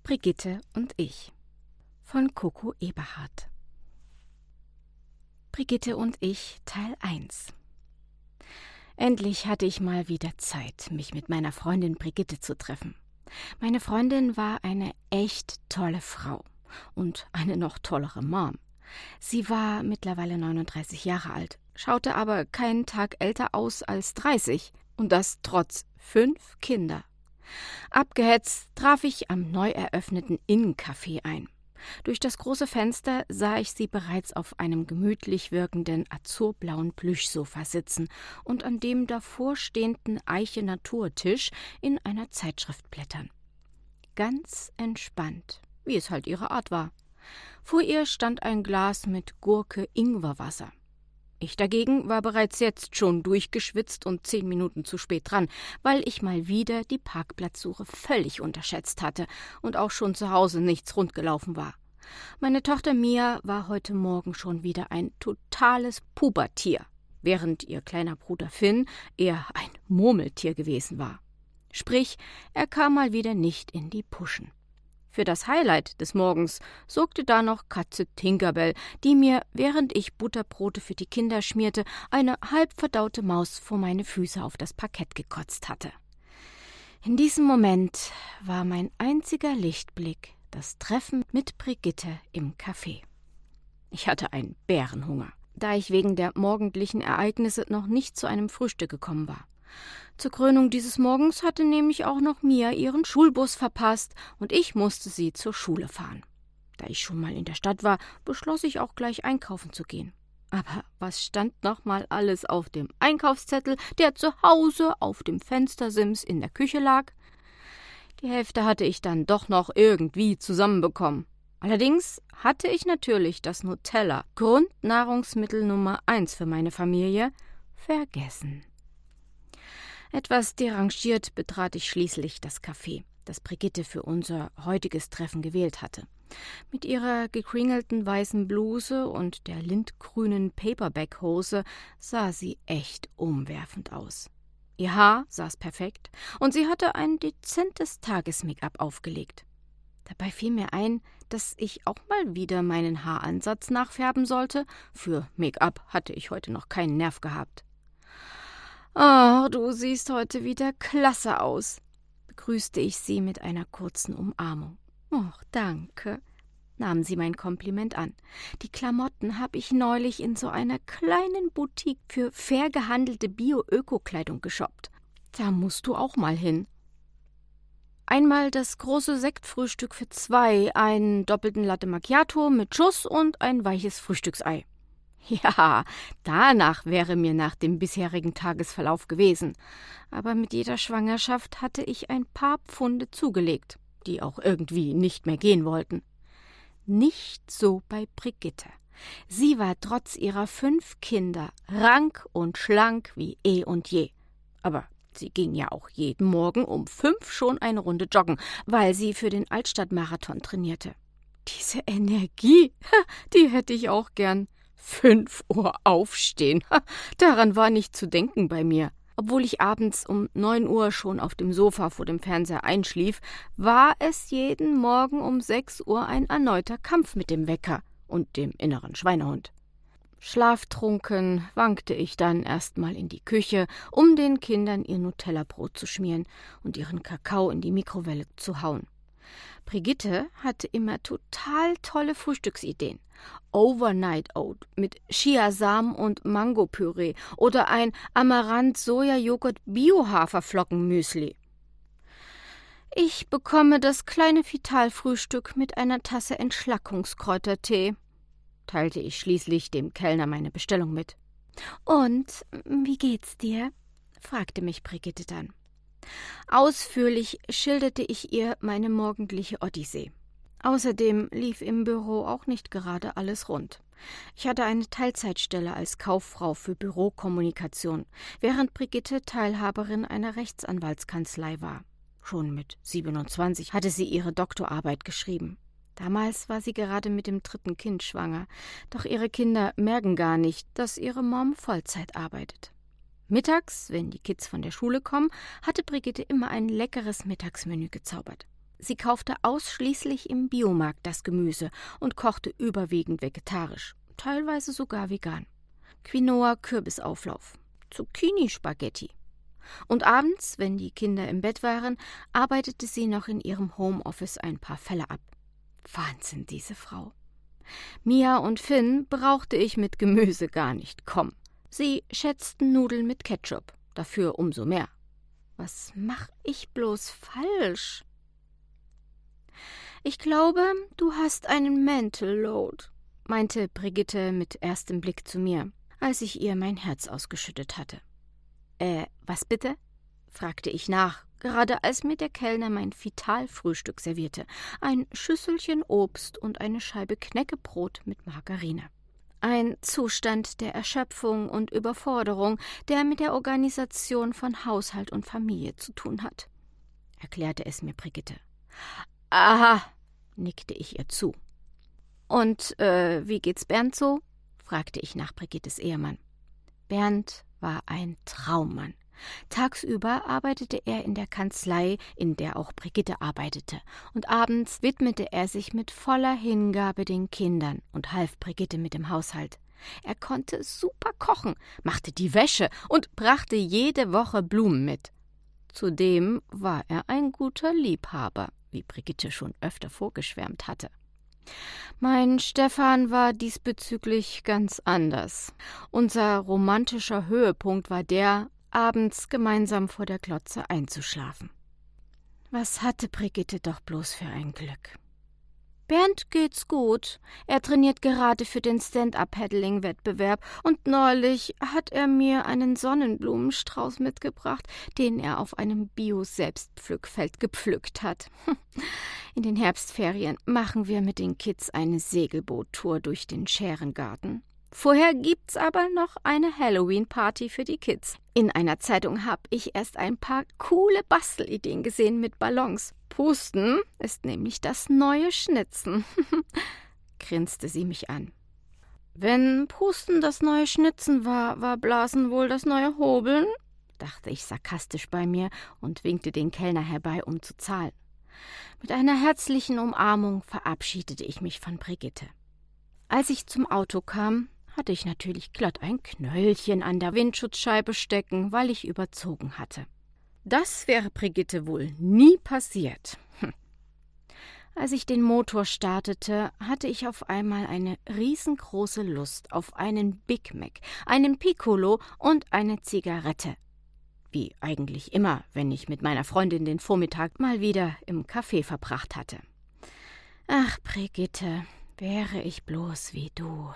Brigitte und ich von Coco Eberhardt. Brigitte und ich, Teil 1. Endlich hatte ich mal wieder Zeit, mich mit meiner Freundin Brigitte zu treffen. Meine Freundin war eine echt tolle Frau und eine noch tollere Mom. Sie war mittlerweile 39 Jahre alt, schaute aber keinen Tag älter aus als 30 und das trotz 5 Kinder. Abgehetzt traf ich am neu eröffneten Innencafé ein. Durch das große Fenster sah ich sie bereits auf einem gemütlich wirkenden azurblauen Plüschsofa sitzen und an dem davor stehenden Eiche-Naturtisch in einer Zeitschrift blättern. Ganz entspannt, wie es halt ihre Art war. Vor ihr stand ein Glas mit Gurke-Ingwerwasser. Ich dagegen war bereits jetzt schon durchgeschwitzt und 10 Minuten zu spät dran, weil ich mal wieder die Parkplatzsuche völlig unterschätzt hatte und auch schon zu Hause nichts rund gelaufen war. Meine Tochter Mia war heute Morgen schon wieder ein totales Pubertier, während ihr kleiner Bruder Finn eher ein Murmeltier gewesen war. Sprich, er kam mal wieder nicht in die Puschen. Für das Highlight des Morgens sorgte da noch Katze Tinkerbell, die mir, während ich Butterbrote für die Kinder schmierte, eine halb verdaute Maus vor meine Füße auf das Parkett gekotzt hatte. In diesem Moment war mein einziger Lichtblick das Treffen mit Brigitte im Café. Ich hatte einen Bärenhunger, da ich wegen der morgendlichen Ereignisse noch nicht zu einem Frühstück gekommen war. Zur Krönung dieses Morgens hatte nämlich auch noch Mia ihren Schulbus verpasst und ich musste sie zur Schule fahren. Da ich schon mal in der Stadt war, beschloss ich auch gleich einkaufen zu gehen. Aber was stand noch mal alles auf dem Einkaufszettel, der zu Hause auf dem Fenstersims in der Küche lag? Die Hälfte hatte ich dann doch noch irgendwie zusammenbekommen. Allerdings hatte ich natürlich das Nutella, Grundnahrungsmittel Nummer 1 für meine Familie, vergessen. Etwas derangiert betrat ich schließlich das Café, das Brigitte für unser heutiges Treffen gewählt hatte. Mit ihrer gekringelten weißen Bluse und der lindgrünen Paperback-Hose sah sie echt umwerfend aus. Ihr Haar saß perfekt und sie hatte ein dezentes Tages-Make-up aufgelegt. Dabei fiel mir ein, dass ich auch mal wieder meinen Haaransatz nachfärben sollte. Für Make-up hatte ich heute noch keinen Nerv gehabt. »Oh, du siehst heute wieder klasse aus«, begrüßte ich sie mit einer kurzen Umarmung. »Och, danke«, nahm sie mein Kompliment an. »Die Klamotten habe ich neulich in so einer kleinen Boutique für fair gehandelte Bio-Öko-Kleidung geshoppt. Da musst du auch mal hin.« Einmal das große Sektfrühstück für 2, einen doppelten Latte Macchiato mit Schuss und ein weiches Frühstücksei. Ja, danach wäre mir nach dem bisherigen Tagesverlauf gewesen. Aber mit jeder Schwangerschaft hatte ich ein paar Pfunde zugelegt, die auch irgendwie nicht mehr gehen wollten. Nicht so bei Brigitte. Sie war trotz ihrer 5 Kinder rank und schlank wie eh und je. Aber sie ging ja auch jeden Morgen um 5 schon eine Runde joggen, weil sie für den Altstadtmarathon trainierte. Diese Energie, die hätte ich auch gern. 5 Uhr aufstehen, daran war nicht zu denken bei mir. Obwohl ich abends um 9 Uhr schon auf dem Sofa vor dem Fernseher einschlief, war es jeden Morgen um 6 Uhr ein erneuter Kampf mit dem Wecker und dem inneren Schweinehund. Schlaftrunken wankte ich dann erstmal in die Küche, um den Kindern ihr Nutella-Brot zu schmieren und ihren Kakao in die Mikrowelle zu hauen. Brigitte hatte immer total tolle Frühstücksideen. Overnight Oat mit Chiasamen und Mangopüree oder ein Amaranth-Soja-Joghurt-Bio-Haferflocken-Müsli. »Ich bekomme das kleine Vitalfrühstück mit einer Tasse Entschlackungskräutertee«, teilte ich schließlich dem Kellner meine Bestellung mit. »Und wie geht's dir?«, fragte mich Brigitte dann. Ausführlich schilderte ich ihr meine morgendliche Odyssee. Außerdem lief im Büro auch nicht gerade alles rund. Ich hatte eine Teilzeitstelle als Kauffrau für Bürokommunikation, während Brigitte Teilhaberin einer Rechtsanwaltskanzlei war. Schon mit 27 hatte sie ihre Doktorarbeit geschrieben. Damals war sie gerade mit dem 3. Kind schwanger, doch ihre Kinder merken gar nicht, dass ihre Mom Vollzeit arbeitet. Mittags, wenn die Kids von der Schule kommen, hatte Brigitte immer ein leckeres Mittagsmenü gezaubert. Sie kaufte ausschließlich im Biomarkt das Gemüse und kochte überwiegend vegetarisch, teilweise sogar vegan. Quinoa-Kürbisauflauf, Zucchini-Spaghetti. Und abends, wenn die Kinder im Bett waren, arbeitete sie noch in ihrem Homeoffice ein paar Fälle ab. Wahnsinn, diese Frau. Mia und Finn brauchte ich mit Gemüse gar nicht kommen. Sie schätzten Nudeln mit Ketchup, dafür umso mehr. Was mach ich bloß falsch? »Ich glaube, du hast einen Mental Load«, meinte Brigitte mit erstem Blick zu mir, als ich ihr mein Herz ausgeschüttet hatte. Was bitte?« fragte ich nach, gerade als mir der Kellner mein Vitalfrühstück servierte, ein Schüsselchen Obst und eine Scheibe Knäckebrot mit Margarine. Ein Zustand der Erschöpfung und Überforderung, der mit der Organisation von Haushalt und Familie zu tun hat, erklärte es mir Brigitte. »Aha«, nickte ich ihr zu. »Und wie geht's Bernd so?« fragte ich nach Brigittes Ehemann. Bernd war ein Traummann. Tagsüber arbeitete er in der Kanzlei, in der auch Brigitte arbeitete, und abends widmete er sich mit voller Hingabe den Kindern und half Brigitte mit dem Haushalt. Er konnte super kochen, machte die Wäsche und brachte jede Woche Blumen mit. Zudem war er ein guter Liebhaber, wie Brigitte schon öfter vorgeschwärmt hatte. Mein Stefan war diesbezüglich ganz anders. Unser romantischer Höhepunkt war der, abends gemeinsam vor der Glotze einzuschlafen. Was hatte Brigitte doch bloß für ein Glück. Bernd geht's gut. Er trainiert gerade für den Stand-Up-Paddling-Wettbewerb und neulich hat er mir einen Sonnenblumenstrauß mitgebracht, den er auf einem Bio-Selbstpflückfeld gepflückt hat. In den Herbstferien machen wir mit den Kids eine Segelboottour durch den Schärengarten. Vorher gibt's aber noch eine Halloween-Party für die Kids. In einer Zeitung habe ich erst ein paar coole Bastelideen gesehen mit Ballons. Pusten ist nämlich das neue Schnitzen, grinste sie mich an. Wenn Pusten das neue Schnitzen war Blasen wohl das neue Hobeln? Dachte ich sarkastisch bei mir und winkte den Kellner herbei, um zu zahlen. Mit einer herzlichen Umarmung verabschiedete ich mich von Brigitte. Als ich zum Auto kam, hatte ich natürlich glatt ein Knöllchen an der Windschutzscheibe stecken, weil ich überzogen hatte. Das wäre Brigitte wohl nie passiert. Als ich den Motor startete, hatte ich auf einmal eine riesengroße Lust auf einen Big Mac, einen Piccolo und eine Zigarette. Wie eigentlich immer, wenn ich mit meiner Freundin den Vormittag mal wieder im Café verbracht hatte. Ach, Brigitte, wäre ich bloß wie du.